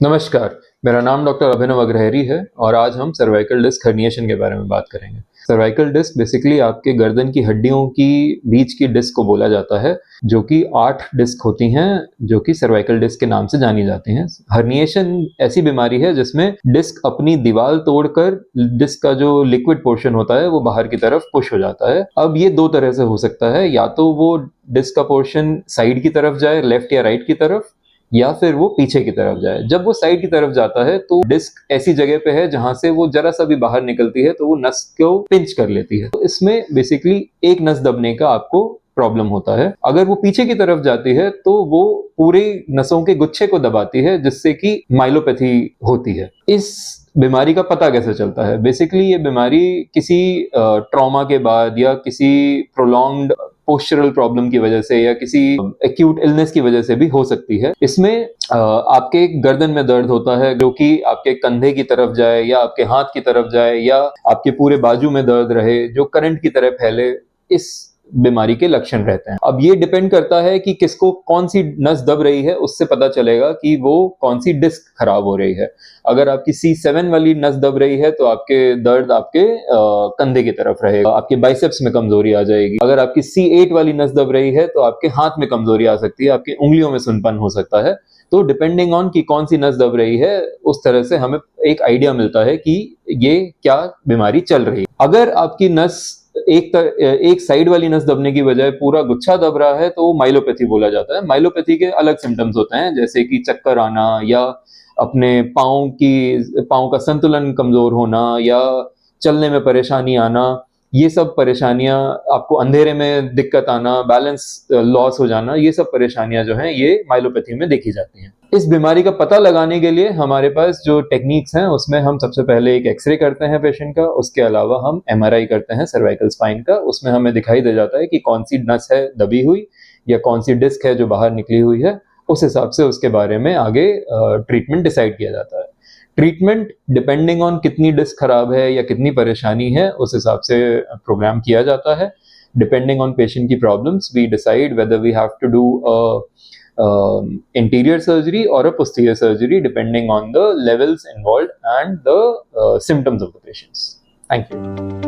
नमस्कार, मेरा नाम डॉक्टर अभिनव अग्रहरी है और आज हम सर्वाइकल डिस्क हर्निएशन के बारे में बात करेंगे। सर्वाइकल डिस्क बेसिकली आपके गर्दन की हड्डियों की बीच की डिस्क को बोला जाता है, जो कि 8 डिस्क होती हैं, जो कि सर्वाइकल डिस्क के नाम से जानी जाती हैं। हर्निएशन ऐसी बीमारी है जिसमें डिस्क अपनी दीवार तोड़कर डिस्क का जो लिक्विड पोर्शन होता है वो बाहर की तरफ पुश हो जाता है। अब ये 2 तरह से हो सकता है, या तो वो डिस्क का पोर्शन साइड की तरफ जाए, लेफ्ट या राइट की तरफ, या फिर वो पीछे की तरफ जाए। जब वो साइड की तरफ जाता है तो डिस्क ऐसी जगह पे है जहां से वो जरा सा भी बाहर निकलती है तो वो नस को पिंच कर लेती है। तो इसमें बेसिकली एक नस दबने का आपको प्रॉब्लम होता है। अगर वो पीछे की तरफ जाती है तो वो पूरी नसों के गुच्छे को दबाती है, जिससे कि माइलोपैथी होती है। इस बीमारी का पता कैसे चलता है? बेसिकली ये बीमारी किसी ट्रॉमा के बाद या किसी प्रोलॉन्ग्ड पोस्चरल प्रॉब्लम की वजह से या किसी एक्यूट इलनेस की वजह से भी हो सकती है। इसमें आपके गर्दन में दर्द होता है, जो कि आपके कंधे की तरफ जाए या आपके हाथ की तरफ जाए या आपके पूरे बाजू में दर्द रहे, जो करंट की तरह फैले। इस बीमारी के लक्षण रहते हैं। अब ये डिपेंड करता है कि किसको कौन सी नस दब रही है, उससे पता चलेगा कि वो कौन सी डिस्क खराब हो रही है। अगर आपकी C7 वाली नस दब रही है तो आपके दर्द आपके कंधे की तरफ रहेगा, आपके बाइसेप्स में कमजोरी आ जाएगी। अगर आपकी C8 वाली नस दब रही है तो आपके हाथ में कमजोरी आ सकती है, आपकी उंगलियों में सुनपन हो सकता है। तो डिपेंडिंग ऑन कि कौन सी नस दब रही है, उस तरह से हमें एक आइडिया मिलता है कि ये क्या बीमारी चल रही है। अगर आपकी नस एक साइड वाली नस दबने की बजाय पूरा गुच्छा दब रहा है तो वो माइलोपैथी बोला जाता है। माइलोपैथी के अलग सिम्टम्स होते हैं, जैसे कि चक्कर आना या अपने पाँव का संतुलन कमजोर होना या चलने में परेशानी आना। ये सब परेशानियां, आपको अंधेरे में दिक्कत आना, बैलेंस लॉस हो जाना, ये सब परेशानियां जो हैं ये माइलोपैथी में देखी जाती हैं। इस बीमारी का पता लगाने के लिए हमारे पास जो टेक्निक्स हैं उसमें हम सबसे पहले एक एक्सरे करते हैं पेशेंट का। उसके अलावा हम MRI करते हैं सर्वाइकल स्पाइन का। उसमें हमें दिखाई दे जाता है कि कौन सी नस है दबी हुई या कौन सी डिस्क है जो बाहर निकली हुई है। उस हिसाब से उसके बारे में आगे ट्रीटमेंट डिसाइड किया जाता है। ट्रीटमेंट डिपेंडिंग ऑन कितनी डिस्क खराब है या कितनी परेशानी है, उस हिसाब से प्रोग्राम किया जाता है। डिपेंडिंग ऑन पेशेंट की problems we decide whether we have to do anterior surgery or a posterior surgery depending on the levels involved and the symptoms of the patients. Thank you.